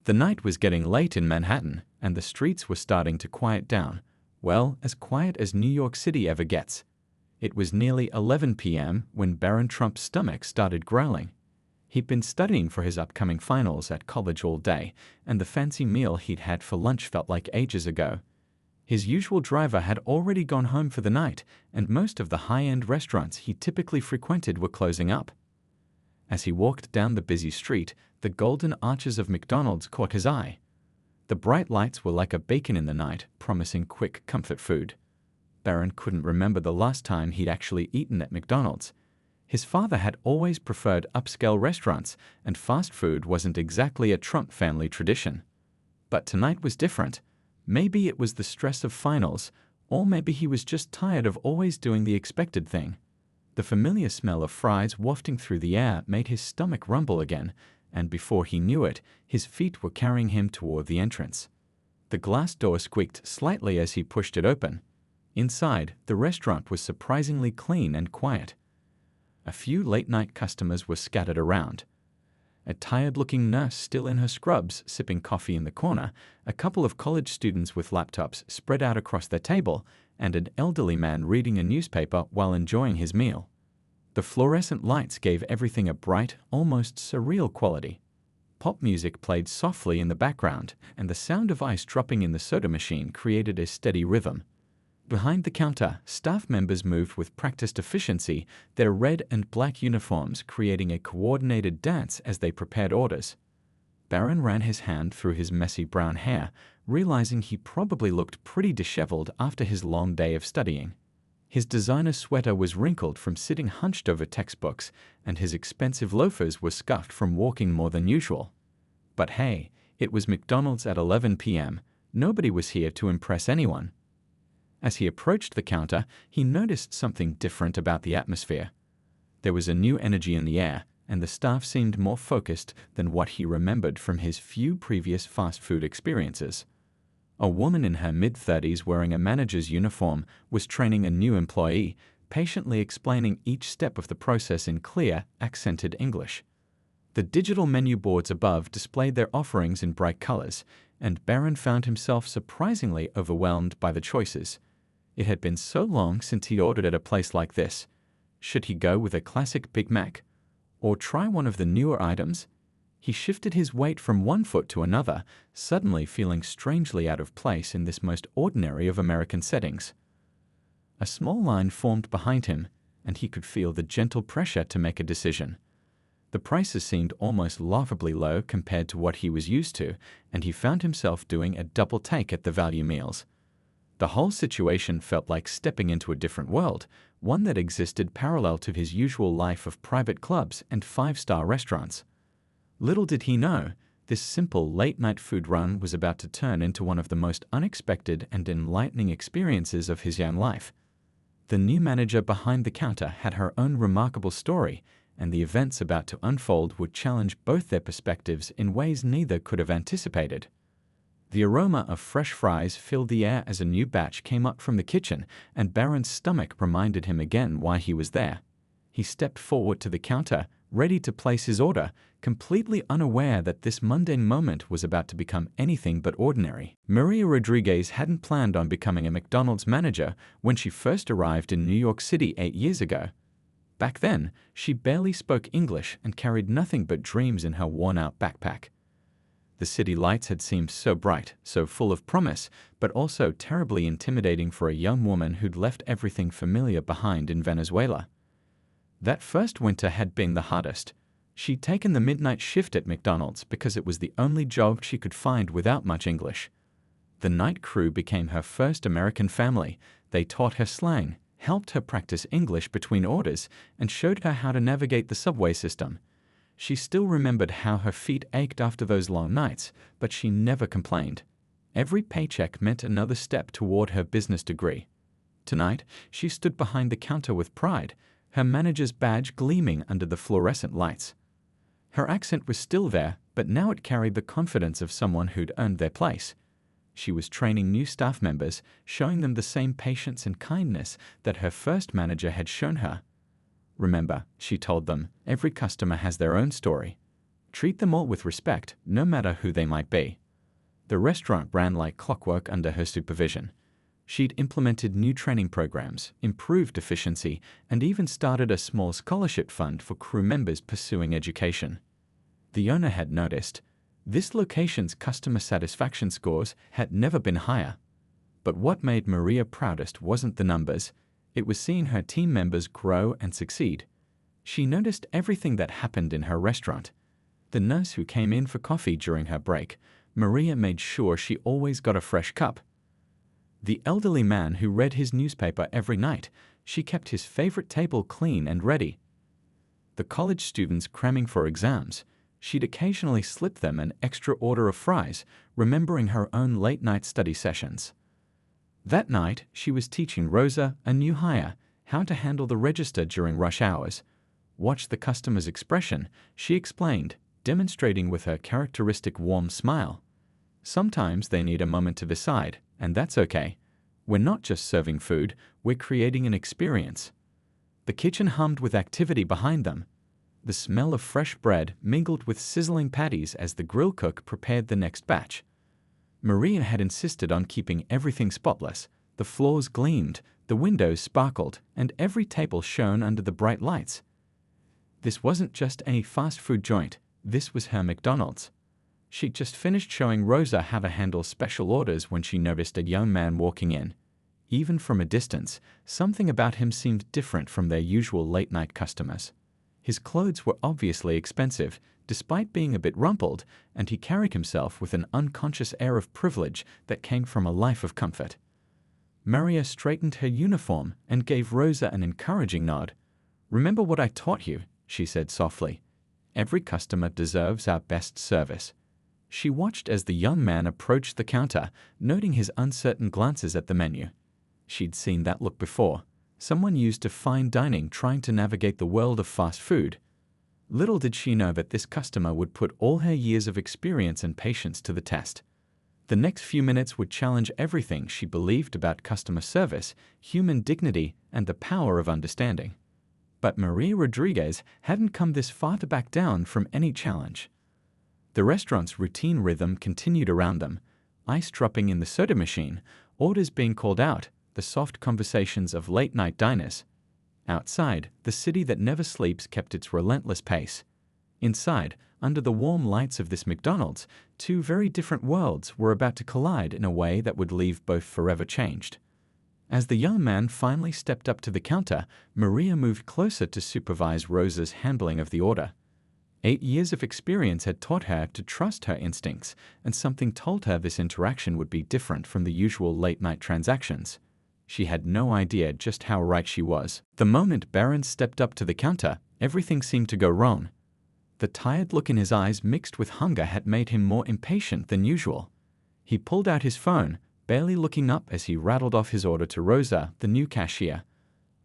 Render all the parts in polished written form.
The night was getting late in Manhattan, and the streets were starting to quiet down. Well, as quiet as New York City ever gets. It was nearly 11 p.m. when Barron Trump's stomach started growling. He'd been studying for his upcoming finals at college all day, and the fancy meal he'd had for lunch felt like ages ago. His usual driver had already gone home for the night, and most of the high-end restaurants he typically frequented were closing up. As he walked down the busy street, the golden arches of McDonald's caught his eye. The bright lights were like a beacon in the night, promising quick comfort food. Barron couldn't remember the last time he'd actually eaten at McDonald's. His father had always preferred upscale restaurants, and fast food wasn't exactly a Trump family tradition. But tonight was different. Maybe it was the stress of finals, or maybe he was just tired of always doing the expected thing. The familiar smell of fries wafting through the air made his stomach rumble again, and before he knew it, his feet were carrying him toward the entrance. The glass door squeaked slightly as he pushed it open. Inside, the restaurant was surprisingly clean and quiet. A few late-night customers were scattered around. A tired-looking nurse still in her scrubs sipping coffee in the corner, a couple of college students with laptops spread out across their table, and an elderly man reading a newspaper while enjoying his meal. The fluorescent lights gave everything a bright, almost surreal quality. Pop music played softly in the background, and the sound of ice dropping in the soda machine created a steady rhythm. Behind the counter, staff members moved with practiced efficiency, their red and black uniforms creating a coordinated dance as they prepared orders. Barron ran his hand through his messy brown hair, realizing he probably looked pretty disheveled after his long day of studying. His designer sweater was wrinkled from sitting hunched over textbooks, and his expensive loafers were scuffed from walking more than usual. But hey, it was McDonald's at 11 p.m. Nobody was here to impress anyone. As he approached the counter, he noticed something different about the atmosphere. There was a new energy in the air, and the staff seemed more focused than what he remembered from his few previous fast food experiences. A woman in her mid-30s wearing a manager's uniform was training a new employee, patiently explaining each step of the process in clear, accented English. The digital menu boards above displayed their offerings in bright colors, and Barron found himself surprisingly overwhelmed by the choices. It had been so long since he ordered at a place like this. Should he go with a classic Big Mac? Or try one of the newer items? He shifted his weight from one foot to another, suddenly feeling strangely out of place in this most ordinary of American settings. A small line formed behind him, and he could feel the gentle pressure to make a decision. The prices seemed almost laughably low compared to what he was used to, and he found himself doing a double take at the value meals. The whole situation felt like stepping into a different world, one that existed parallel to his usual life of private clubs and five-star restaurants. Little did he know, this simple late-night food run was about to turn into one of the most unexpected and enlightening experiences of his young life. The new manager behind the counter had her own remarkable story, and the events about to unfold would challenge both their perspectives in ways neither could have anticipated. The aroma of fresh fries filled the air as a new batch came up from the kitchen, and Barron's stomach reminded him again why he was there. He stepped forward to the counter, ready to place his order, completely unaware that this mundane moment was about to become anything but ordinary. Maria Rodriguez hadn't planned on becoming a McDonald's manager when she first arrived in New York City 8 years ago. Back then, she barely spoke English and carried nothing but dreams in her worn-out backpack. The city lights had seemed so bright, so full of promise, but also terribly intimidating for a young woman who'd left everything familiar behind in Venezuela. That first winter had been the hardest. She'd taken the midnight shift at McDonald's because it was the only job she could find without much English. The night crew became her first American family. They taught her slang, helped her practice English between orders, and showed her how to navigate the subway system. She still remembered how her feet ached after those long nights, but she never complained. Every paycheck meant another step toward her business degree. Tonight, she stood behind the counter with pride, her manager's badge gleaming under the fluorescent lights. Her accent was still there, but now it carried the confidence of someone who'd earned their place. She was training new staff members, showing them the same patience and kindness that her first manager had shown her. Remember, she told them, every customer has their own story. Treat them all with respect, no matter who they might be. The restaurant ran like clockwork under her supervision. She'd implemented new training programs, improved efficiency, and even started a small scholarship fund for crew members pursuing education. The owner had noticed this location's customer satisfaction scores had never been higher. But what made Maria proudest wasn't the numbers, it was seeing her team members grow and succeed. She noticed everything that happened in her restaurant. The nurse who came in for coffee during her break, Maria made sure she always got a fresh cup. The elderly man who read his newspaper every night, she kept his favorite table clean and ready. The college students cramming for exams, she'd occasionally slip them an extra order of fries, remembering her own late-night study sessions. That night, she was teaching Rosa, a new hire, how to handle the register during rush hours. Watch the customer's expression, she explained, demonstrating with her characteristic warm smile. Sometimes they need a moment to decide, and that's okay. We're not just serving food, we're creating an experience. The kitchen hummed with activity behind them. The smell of fresh bread mingled with sizzling patties as the grill cook prepared the next batch. Maria had insisted on keeping everything spotless. The floors gleamed, the windows sparkled, and every table shone under the bright lights. This wasn't just any fast food joint, this was her McDonald's. She'd just finished showing Rosa how to handle special orders when she noticed a young man walking in. Even from a distance, something about him seemed different from their usual late-night customers. His clothes were obviously expensive, despite being a bit rumpled, and he carried himself with an unconscious air of privilege that came from a life of comfort. Maria straightened her uniform and gave Rosa an encouraging nod. "Remember what I taught you," she said softly. "Every customer deserves our best service." She watched as the young man approached the counter, noting his uncertain glances at the menu. She'd seen that look before. Someone used to fine dining trying to navigate the world of fast food. Little did she know that this customer would put all her years of experience and patience to the test. The next few minutes would challenge everything she believed about customer service, human dignity, and the power of understanding. But Maria Rodriguez hadn't come this far to back down from any challenge. The restaurant's routine rhythm continued around them, ice dropping in the soda machine, orders being called out, the soft conversations of late-night diners. Outside, the city that never sleeps kept its relentless pace. Inside, under the warm lights of this McDonald's, two very different worlds were about to collide in a way that would leave both forever changed. As the young man finally stepped up to the counter, Maria moved closer to supervise Rosa's handling of the order. 8 years of experience had taught her to trust her instincts, and something told her this interaction would be different from the usual late-night transactions. She had no idea just how right she was. The moment Barron stepped up to the counter, everything seemed to go wrong. The tired look in his eyes mixed with hunger had made him more impatient than usual. He pulled out his phone, barely looking up as he rattled off his order to Rosa, the new cashier.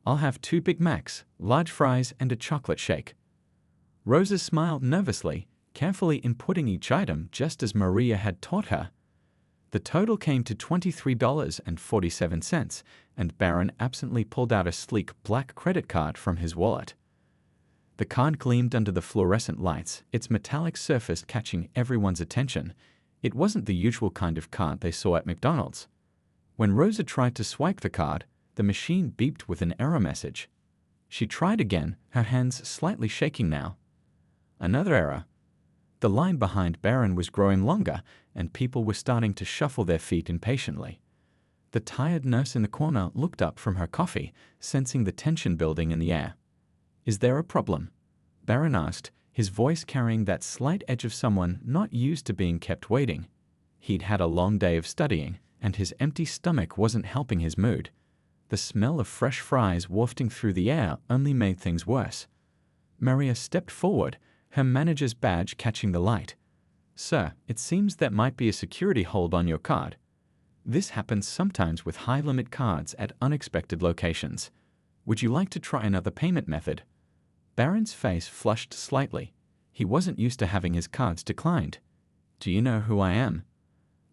"I'll have 2 Big Macs, large fries, and a chocolate shake." Rosa smiled nervously, carefully inputting each item just as Maria had taught her. The total came to $23.47, and Barron absently pulled out a sleek black credit card from his wallet. The card gleamed under the fluorescent lights, its metallic surface catching everyone's attention. It wasn't the usual kind of card they saw at McDonald's. When Rosa tried to swipe the card, the machine beeped with an error message. She tried again, her hands slightly shaking now. Another error. The line behind Barron was growing longer, and people were starting to shuffle their feet impatiently. The tired nurse in the corner looked up from her coffee, sensing the tension building in the air. "Is there a problem?" Barron asked, his voice carrying that slight edge of someone not used to being kept waiting. He'd had a long day of studying, and his empty stomach wasn't helping his mood. The smell of fresh fries wafting through the air only made things worse. Maria stepped forward, her manager's badge catching the light. "Sir, it seems there might be a security hold on your card. This happens sometimes with high-limit cards at unexpected locations. Would you like to try another payment method?" Barron's face flushed slightly. He wasn't used to having his cards declined. "Do you know who I am?"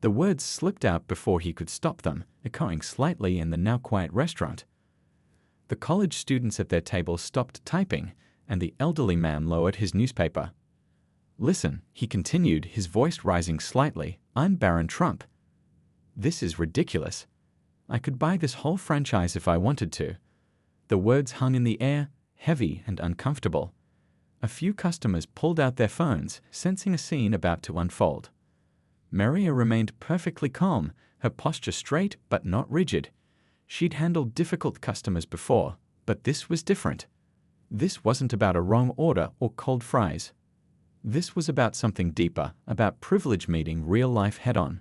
The words slipped out before he could stop them, echoing slightly in the now quiet restaurant. The college students at their tables stopped typing, and the elderly man lowered his newspaper. Listen, he continued, his voice rising slightly, I'm Barron Trump. This is ridiculous. I could buy this whole franchise if I wanted to. The words hung in the air, heavy and uncomfortable. A few customers pulled out their phones, sensing a scene about to unfold. Maria remained perfectly calm, her posture straight but not rigid. She'd handled difficult customers before, but this was different. This wasn't about a wrong order or cold fries. This was about something deeper, about privilege meeting real life head-on.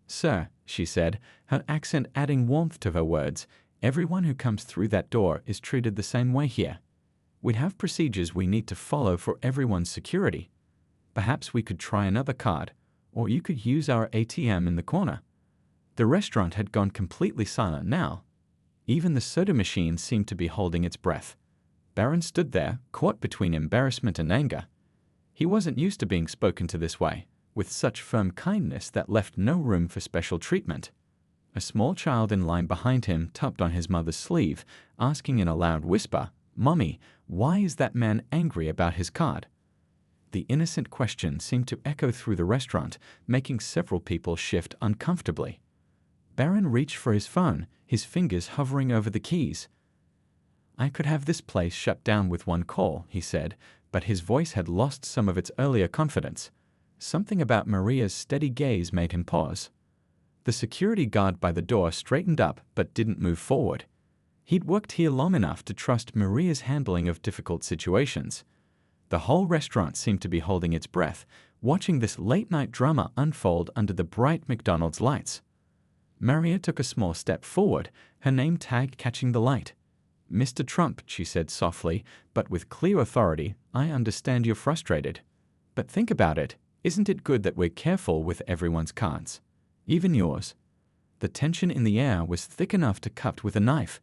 Sir, she said, her accent adding warmth to her words, everyone who comes through that door is treated the same way here. We have procedures we need to follow for everyone's security. Perhaps we could try another card, or you could use our ATM in the corner. The restaurant had gone completely silent now. Even the soda machine seemed to be holding its breath. Barron stood there, caught between embarrassment and anger. He wasn't used to being spoken to this way, with such firm kindness that left no room for special treatment. A small child in line behind him tugged on his mother's sleeve, asking in a loud whisper, "Mommy, why is that man angry about his card?" The innocent question seemed to echo through the restaurant, making several people shift uncomfortably. Barron reached for his phone, his fingers hovering over the keys. I could have this place shut down with one call, he said, but his voice had lost some of its earlier confidence. Something about Maria's steady gaze made him pause. The security guard by the door straightened up but didn't move forward. He'd worked here long enough to trust Maria's handling of difficult situations. The whole restaurant seemed to be holding its breath, watching this late-night drama unfold under the bright McDonald's lights. Maria took a small step forward, her name tag catching the light. Mr. Trump, she said softly, but with clear authority, I understand you're frustrated. But think about it, isn't it good that we're careful with everyone's cards? Even yours. The tension in the air was thick enough to cut with a knife.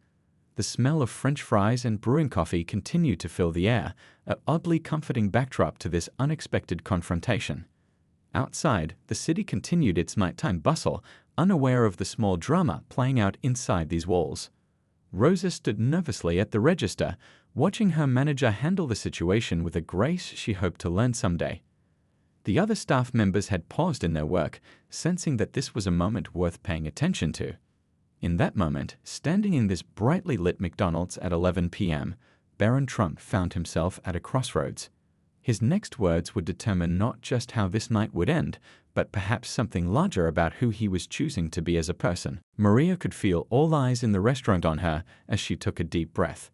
The smell of French fries and brewing coffee continued to fill the air, an oddly comforting backdrop to this unexpected confrontation. Outside, the city continued its nighttime bustle, unaware of the small drama playing out inside these walls. Rosa stood nervously at the register, watching her manager handle the situation with a grace she hoped to learn someday. The other staff members had paused in their work, sensing that this was a moment worth paying attention to. In that moment, standing in this brightly lit McDonald's at 11 p.m., Barron Trump found himself at a crossroads. His next words would determine not just how this night would end, but perhaps something larger about who he was choosing to be as a person. Maria could feel all eyes in the restaurant on her as she took a deep breath.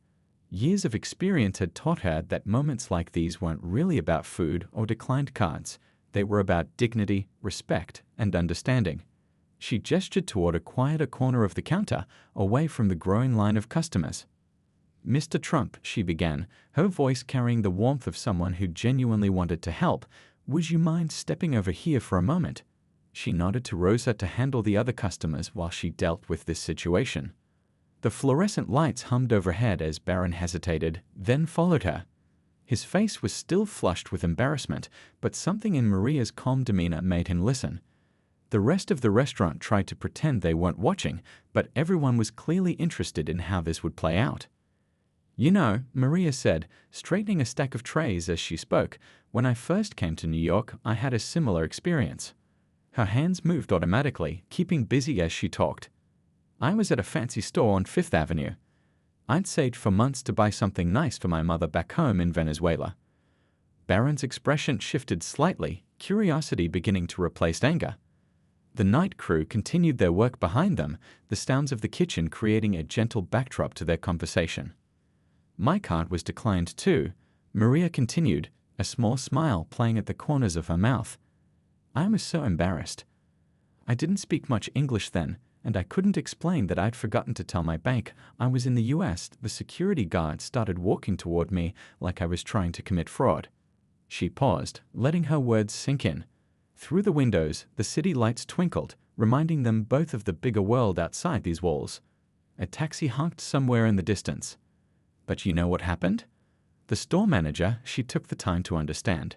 Years of experience had taught her that moments like these weren't really about food or declined cards. They were about dignity, respect, and understanding. She gestured toward a quieter corner of the counter, away from the growing line of customers. Mr. Trump, she began, her voice carrying the warmth of someone who genuinely wanted to help, would you mind stepping over here for a moment? She nodded to Rosa to handle the other customers while she dealt with this situation. The fluorescent lights hummed overhead as Barron hesitated, then followed her. His face was still flushed with embarrassment, but something in Maria's calm demeanor made him listen. The rest of the restaurant tried to pretend they weren't watching, but everyone was clearly interested in how this would play out. You know, Maria said, straightening a stack of trays as she spoke, when I first came to New York, I had a similar experience. Her hands moved automatically, keeping busy as she talked. I was at a fancy store on Fifth Avenue. I'd saved for months to buy something nice for my mother back home in Venezuela. Barron's expression shifted slightly, curiosity beginning to replace anger. The night crew continued their work behind them, the sounds of the kitchen creating a gentle backdrop to their conversation. My card was declined too, Maria continued, a small smile playing at the corners of her mouth. I was so embarrassed. I didn't speak much English then, and I couldn't explain that I'd forgotten to tell my bank I was in the US. The security guard started walking toward me like I was trying to commit fraud. She paused, letting her words sink in. Through the windows, the city lights twinkled, reminding them both of the bigger world outside these walls. A taxi honked somewhere in the distance. But you know what happened? The store manager, she took the time to understand.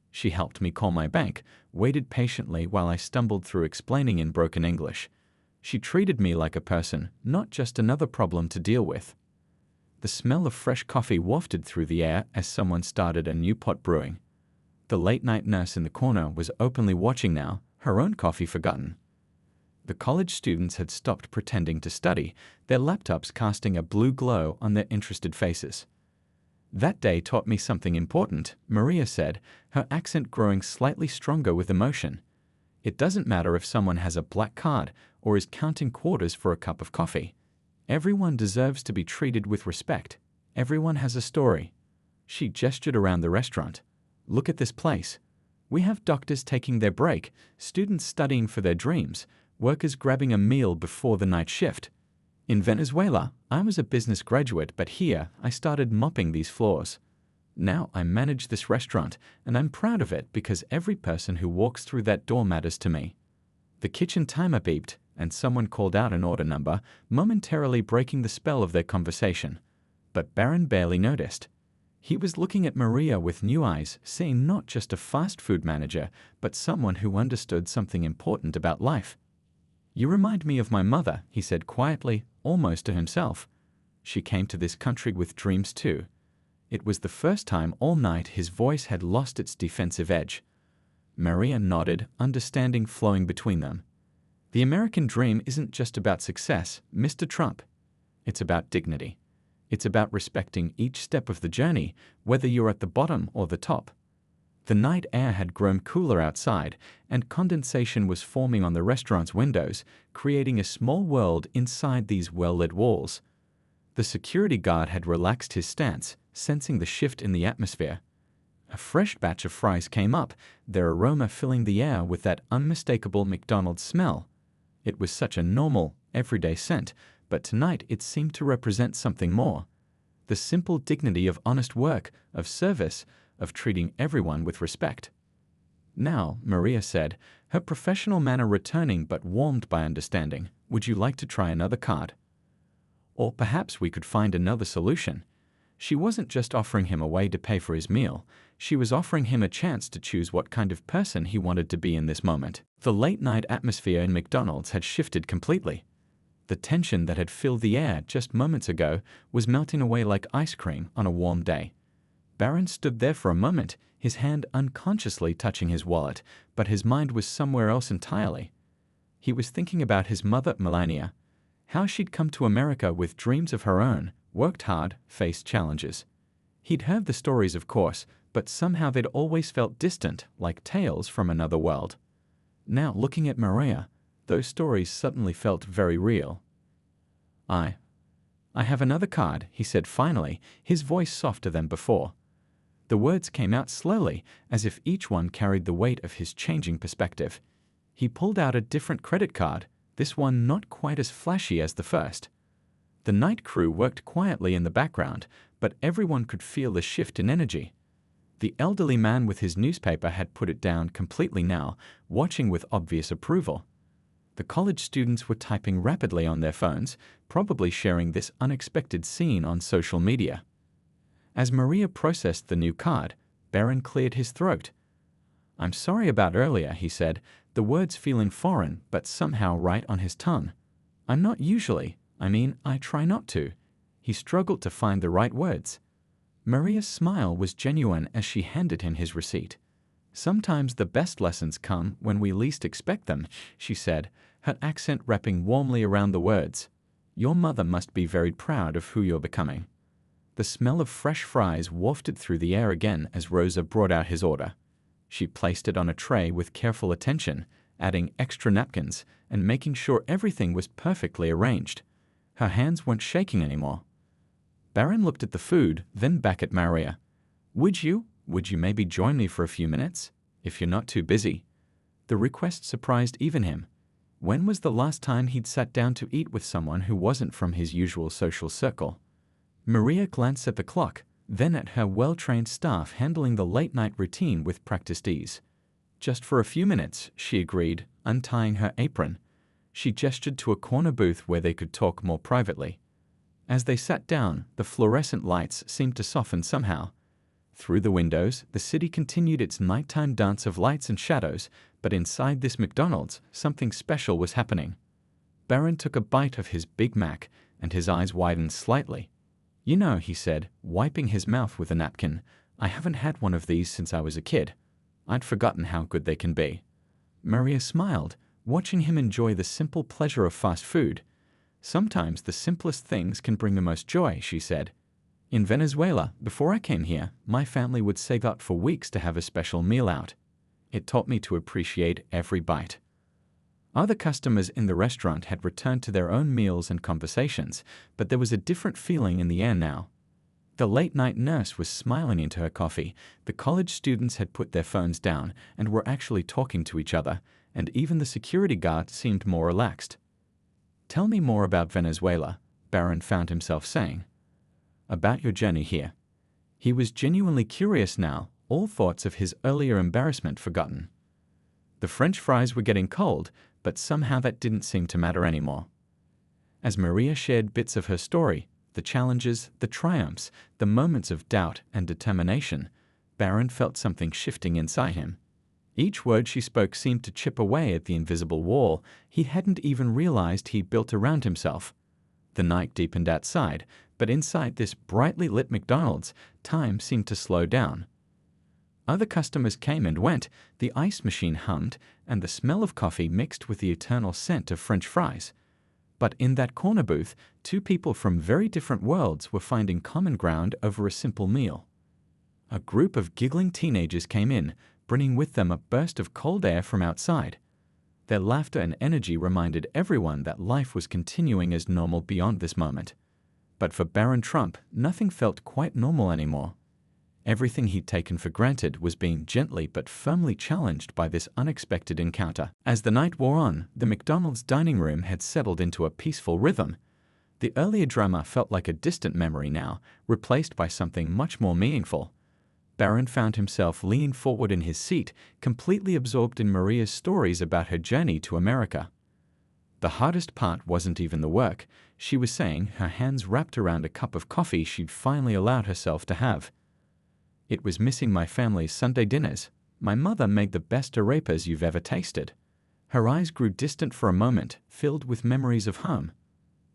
She helped me call my bank, waited patiently while I stumbled through explaining in broken English. She treated me like a person, not just another problem to deal with. The smell of fresh coffee wafted through the air as someone started a new pot brewing. The late-night nurse in the corner was openly watching now, her own coffee forgotten. The college students had stopped pretending to study, their laptops casting a blue glow on their interested faces. "That day taught me something important," Maria said, her accent growing slightly stronger with emotion. "It doesn't matter if someone has a black card or is counting quarters for a cup of coffee. Everyone deserves to be treated with respect. Everyone has a story." She gestured around the restaurant. "Look at this place. We have doctors taking their break, students studying for their dreams, workers grabbing a meal before the night shift. In Venezuela, I was a business graduate, but here I started mopping these floors. Now I manage this restaurant, and I'm proud of it because every person who walks through that door matters to me." The kitchen timer beeped, and someone called out an order number, momentarily breaking the spell of their conversation. But Barron barely noticed. He was looking at Maria with new eyes, seeing not just a fast food manager, but someone who understood something important about life. "You remind me of my mother," he said quietly, almost to himself. "She came to this country with dreams too." It was the first time all night his voice had lost its defensive edge. Maria nodded, understanding flowing between them. "The American dream isn't just about success, Mr. Trump. It's about dignity. It's about respecting each step of the journey, whether you're at the bottom or the top." The night air had grown cooler outside, and condensation was forming on the restaurant's windows, creating a small world inside these well-lit walls. The security guard had relaxed his stance, sensing the shift in the atmosphere. A fresh batch of fries came up, their aroma filling the air with that unmistakable McDonald's smell. It was such a normal, everyday scent, but tonight it seemed to represent something more. The simple dignity of honest work, of service, of treating everyone with respect. "Now," Maria said, her professional manner returning but warmed by understanding, "would you like to try another card? Or perhaps we could find another solution." She wasn't just offering him a way to pay for his meal, she was offering him a chance to choose what kind of person he wanted to be in this moment. The late-night atmosphere in McDonald's had shifted completely. The tension that had filled the air just moments ago was melting away like ice cream on a warm day. Barron stood there for a moment, his hand unconsciously touching his wallet, but his mind was somewhere else entirely. He was thinking about his mother, Melania, how she'd come to America with dreams of her own, worked hard, faced challenges. He'd heard the stories, of course, but somehow they'd always felt distant, like tales from another world. Now, looking at Maria, those stories suddenly felt very real. I have another card," he said finally, his voice softer than before. The words came out slowly, as if each one carried the weight of his changing perspective. He pulled out a different credit card, this one not quite as flashy as the first. The night crew worked quietly in the background, but everyone could feel the shift in energy. The elderly man with his newspaper had put it down completely now, watching with obvious approval. The college students were typing rapidly on their phones, probably sharing this unexpected scene on social media. As Maria processed the new card, Barron cleared his throat. "I'm sorry about earlier," he said, the words feeling foreign but somehow right on his tongue. "I'm not usually, I try not to." He struggled to find the right words. Maria's smile was genuine as she handed him his receipt. "Sometimes the best lessons come when we least expect them," she said, her accent wrapping warmly around the words. "Your mother must be very proud of who you're becoming." The smell of fresh fries wafted through the air again as Rosa brought out his order. She placed it on a tray with careful attention, adding extra napkins and making sure everything was perfectly arranged. Her hands weren't shaking anymore. Barron looked at the food, then back at Maria. Would you maybe join me for a few minutes, if you're not too busy?" The request surprised even him. When was the last time he'd sat down to eat with someone who wasn't from his usual social circle? Maria glanced at the clock, then at her well-trained staff handling the late-night routine with practiced ease. "Just for a few minutes," she agreed, untying her apron. She gestured to a corner booth where they could talk more privately. As they sat down, the fluorescent lights seemed to soften somehow. Through the windows, the city continued its nighttime dance of lights and shadows, but inside this McDonald's, something special was happening. Barron took a bite of his Big Mac, and his eyes widened slightly. "You know," he said, wiping his mouth with a napkin, "I haven't had one of these since I was a kid." I'd forgotten how good they can be. Maria smiled, watching him enjoy the simple pleasure of fast food. Sometimes the simplest things can bring the most joy, she said. In Venezuela, before I came here, my family would save up for weeks to have a special meal out. It taught me to appreciate every bite. Other customers in the restaurant had returned to their own meals and conversations, but there was a different feeling in the air now. The late-night nurse was smiling into her coffee, the college students had put their phones down and were actually talking to each other, and even the security guard seemed more relaxed. "Tell me more about Venezuela," Barron found himself saying. "About your journey here." He was genuinely curious now, all thoughts of his earlier embarrassment forgotten. The French fries were getting cold, but somehow that didn't seem to matter anymore. As Maria shared bits of her story, the challenges, the triumphs, the moments of doubt and determination, Barron felt something shifting inside him. Each word she spoke seemed to chip away at the invisible wall he hadn't even realized he'd built around himself. The night deepened outside, but inside this brightly lit McDonald's, time seemed to slow down. Other customers came and went, the ice machine hummed, and the smell of coffee mixed with the eternal scent of French fries. But in that corner booth, two people from very different worlds were finding common ground over a simple meal. A group of giggling teenagers came in, bringing with them a burst of cold air from outside. Their laughter and energy reminded everyone that life was continuing as normal beyond this moment. But for Barron Trump, nothing felt quite normal anymore. Everything he'd taken for granted was being gently but firmly challenged by this unexpected encounter. As the night wore on, the McDonald's dining room had settled into a peaceful rhythm. The earlier drama felt like a distant memory now, replaced by something much more meaningful. Barron found himself leaning forward in his seat, completely absorbed in Maria's stories about her journey to America. The hardest part wasn't even the work, she was saying, her hands wrapped around a cup of coffee she'd finally allowed herself to have. It was missing my family's Sunday dinners. My mother made the best arepas you've ever tasted. Her eyes grew distant for a moment, filled with memories of home.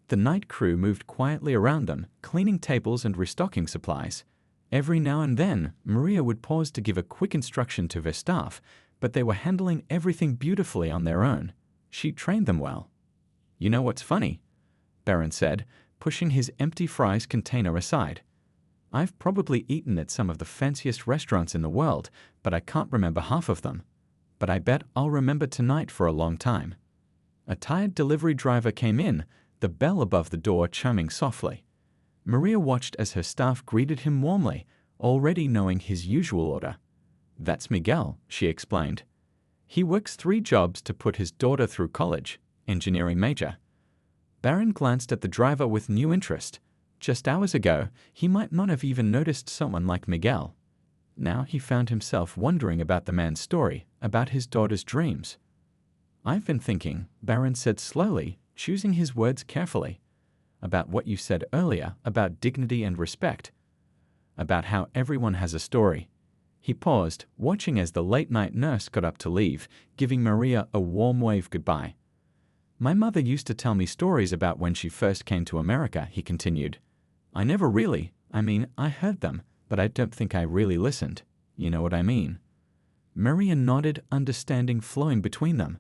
The night crew moved quietly around them, cleaning tables and restocking supplies. Every now and then, Maria would pause to give a quick instruction to her staff, but they were handling everything beautifully on their own. She trained them well. "You know what's funny?" Barron said, pushing his empty fries container aside. "I've probably eaten at some of the fanciest restaurants in the world, but I can't remember half of them. But I bet I'll remember tonight for a long time." A tired delivery driver came in, the bell above the door chiming softly. Maria watched as her staff greeted him warmly, already knowing his usual order. "That's Miguel," she explained. "He works 3 jobs to put his daughter through college, engineering major." Barron glanced at the driver with new interest. Just hours ago, he might not have even noticed someone like Miguel. Now he found himself wondering about the man's story, about his daughter's dreams. "I've been thinking," Barron said slowly, choosing his words carefully, "about what you said earlier about dignity and respect. About how everyone has a story." He paused, watching as the late-night nurse got up to leave, giving Maria a warm wave goodbye. "My mother used to tell me stories about when she first came to America," he continued. I heard them, but I don't think I really listened. You know what I mean?" Maria nodded, understanding flowing between them.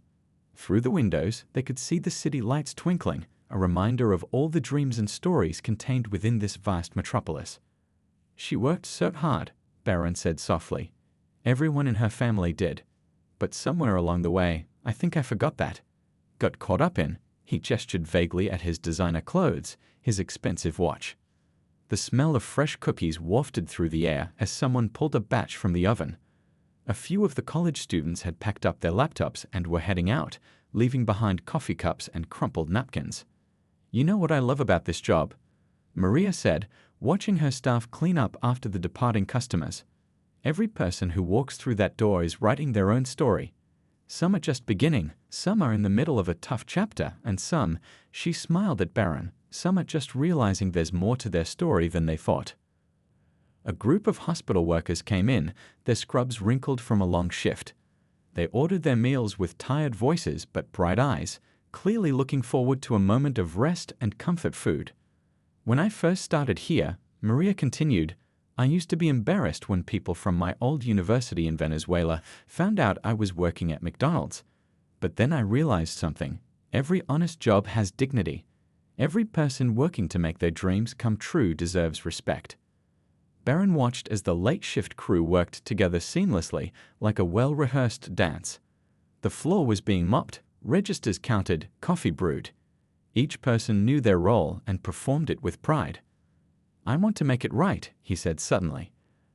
Through the windows, they could see the city lights twinkling, a reminder of all the dreams and stories contained within this vast metropolis. "She worked so hard," Barron said softly. "Everyone in her family did. But somewhere along the way, I think I forgot that. Got caught up in," he gestured vaguely at his designer clothes, his expensive watch. The smell of fresh cookies wafted through the air as someone pulled a batch from the oven. A few of the college students had packed up their laptops and were heading out, leaving behind coffee cups and crumpled napkins. "You know what I love about this job?" Maria said, watching her staff clean up after the departing customers. "Every person who walks through that door is writing their own story. Some are just beginning, some are in the middle of a tough chapter, and some," she smiled at Barron, "some are just realizing there's more to their story than they thought." A group of hospital workers came in, their scrubs wrinkled from a long shift. They ordered their meals with tired voices but bright eyes, clearly looking forward to a moment of rest and comfort food. "When I first started here," Maria continued, I used to be embarrassed when people from my old university in Venezuela found out I was working at McDonald's. But then I realized something. Every honest job has dignity. Every person working to make their dreams come true deserves respect. Barron watched as the late shift crew worked together seamlessly, like a well-rehearsed dance. The floor was being mopped, registers counted, coffee brewed. Each person knew their role and performed it with pride. "I want to make it right," he said suddenly.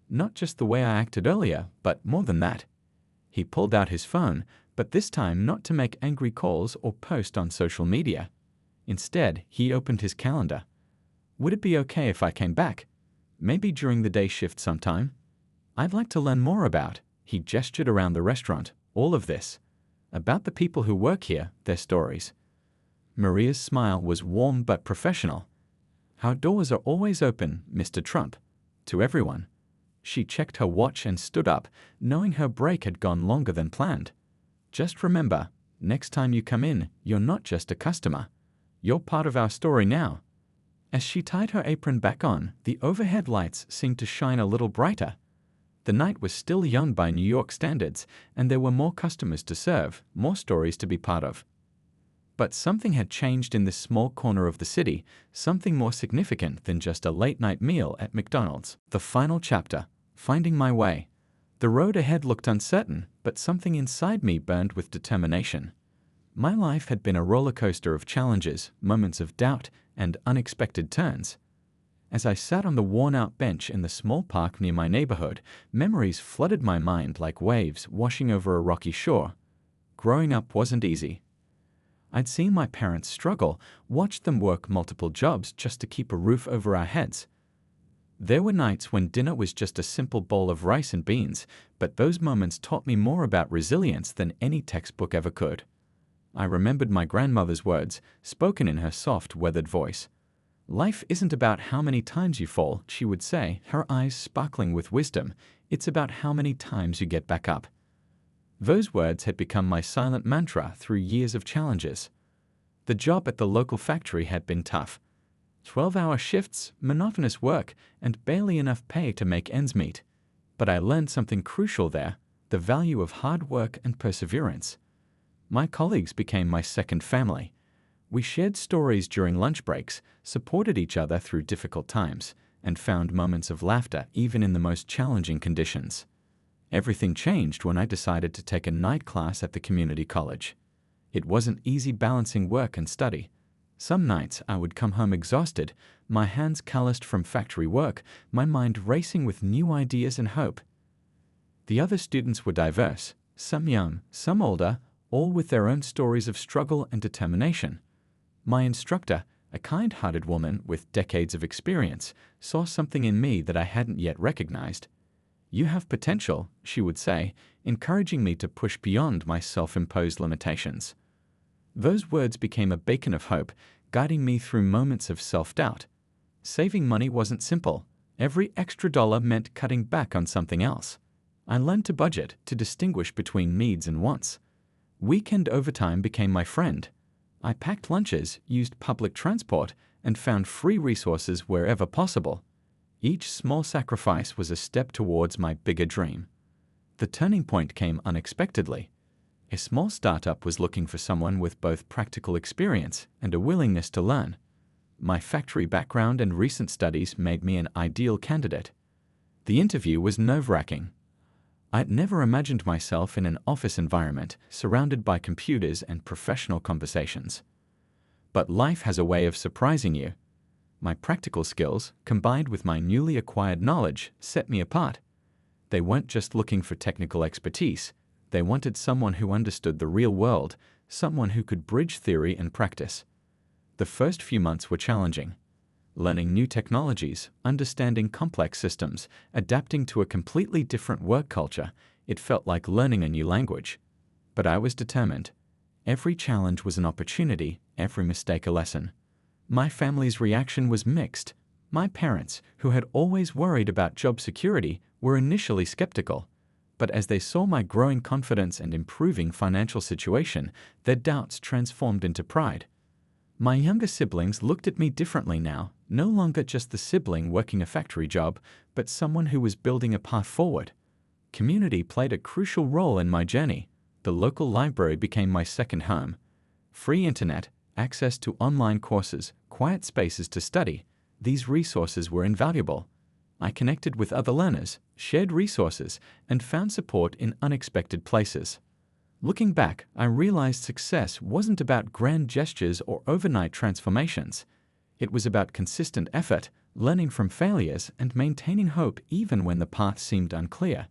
"Not just the way I acted earlier, but more than that." He pulled out his phone, but this time not to make angry calls or post on social media. Instead, he opened his calendar. "Would it be okay if I came back? Maybe during the day shift sometime? I'd like to learn more about," he gestured around the restaurant, "all of this. About the people who work here, their stories." Maria's smile was warm but professional. "Our doors are always open, Mr. Trump. To everyone." She checked her watch and stood up, knowing her break had gone longer than planned. "Just remember, next time you come in, you're not just a customer. You're part of our story now." As she tied her apron back on, the overhead lights seemed to shine a little brighter. The night was still young by New York standards, and there were more customers to serve, more stories to be part of. But something had changed in this small corner of the city, something more significant than just a late-night meal at McDonald's. The final chapter, finding my way. The road ahead looked uncertain, but something inside me burned with determination. My life had been a roller coaster of challenges, moments of doubt, and unexpected turns. As I sat on the worn-out bench in the small park near my neighborhood, memories flooded my mind like waves washing over a rocky shore. Growing up wasn't easy. I'd seen my parents struggle, watched them work multiple jobs just to keep a roof over our heads. There were nights when dinner was just a simple bowl of rice and beans, but those moments taught me more about resilience than any textbook ever could. I remembered my grandmother's words, spoken in her soft, weathered voice. "Life isn't about how many times you fall," she would say, her eyes sparkling with wisdom. "It's about how many times you get back up." Those words had become my silent mantra through years of challenges. The job at the local factory had been tough. 12-hour shifts, monotonous work, and barely enough pay to make ends meet. But I learned something crucial there, the value of hard work and perseverance. My colleagues became my second family. We shared stories during lunch breaks, supported each other through difficult times, and found moments of laughter even in the most challenging conditions. Everything changed when I decided to take a night class at the community college. It wasn't easy balancing work and study. Some nights I would come home exhausted, my hands calloused from factory work, my mind racing with new ideas and hope. The other students were diverse, some young, some older, all with their own stories of struggle and determination. My instructor, a kind-hearted woman with decades of experience, saw something in me that I hadn't yet recognized. "You have potential," she would say, encouraging me to push beyond my self-imposed limitations. Those words became a beacon of hope, guiding me through moments of self-doubt. Saving money wasn't simple. Every extra dollar meant cutting back on something else. I learned to budget, to distinguish between needs and wants. Weekend overtime became my friend. I packed lunches, used public transport, and found free resources wherever possible. Each small sacrifice was a step towards my bigger dream. The turning point came unexpectedly. A small startup was looking for someone with both practical experience and a willingness to learn. My factory background and recent studies made me an ideal candidate. The interview was nerve-wracking. I'd never imagined myself in an office environment surrounded by computers and professional conversations. But life has a way of surprising you. My practical skills, combined with my newly acquired knowledge, set me apart. They weren't just looking for technical expertise. They wanted someone who understood the real world, someone who could bridge theory and practice. The first few months were challenging. Learning new technologies, understanding complex systems, adapting to a completely different work culture, it felt like learning a new language. But I was determined. Every challenge was an opportunity, every mistake a lesson. My family's reaction was mixed. My parents, who had always worried about job security, were initially skeptical. But as they saw my growing confidence and improving financial situation, their doubts transformed into pride. My younger siblings looked at me differently now, no longer just the sibling working a factory job, but someone who was building a path forward. Community played a crucial role in my journey. The local library became my second home. Free internet, access to online courses, quiet spaces to study, these resources were invaluable. I connected with other learners, shared resources, and found support in unexpected places. Looking back, I realized success wasn't about grand gestures or overnight transformations. It was about consistent effort, learning from failures, and maintaining hope even when the path seemed unclear.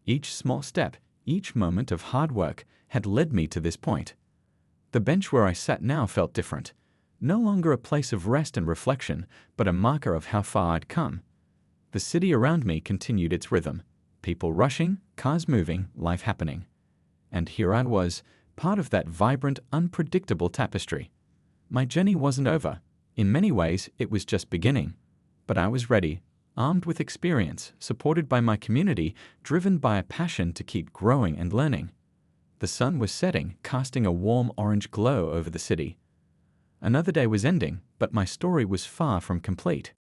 Each small step, each moment of hard work had led me to this point. The bench where I sat now felt different. No longer a place of rest and reflection, but a marker of how far I'd come. The city around me continued its rhythm. People rushing, cars moving, life happening. And here I was, part of that vibrant, unpredictable tapestry. My journey wasn't over. In many ways, it was just beginning. But I was ready, armed with experience, supported by my community, driven by a passion to keep growing and learning. The sun was setting, casting a warm orange glow over the city. Another day was ending, but my story was far from complete.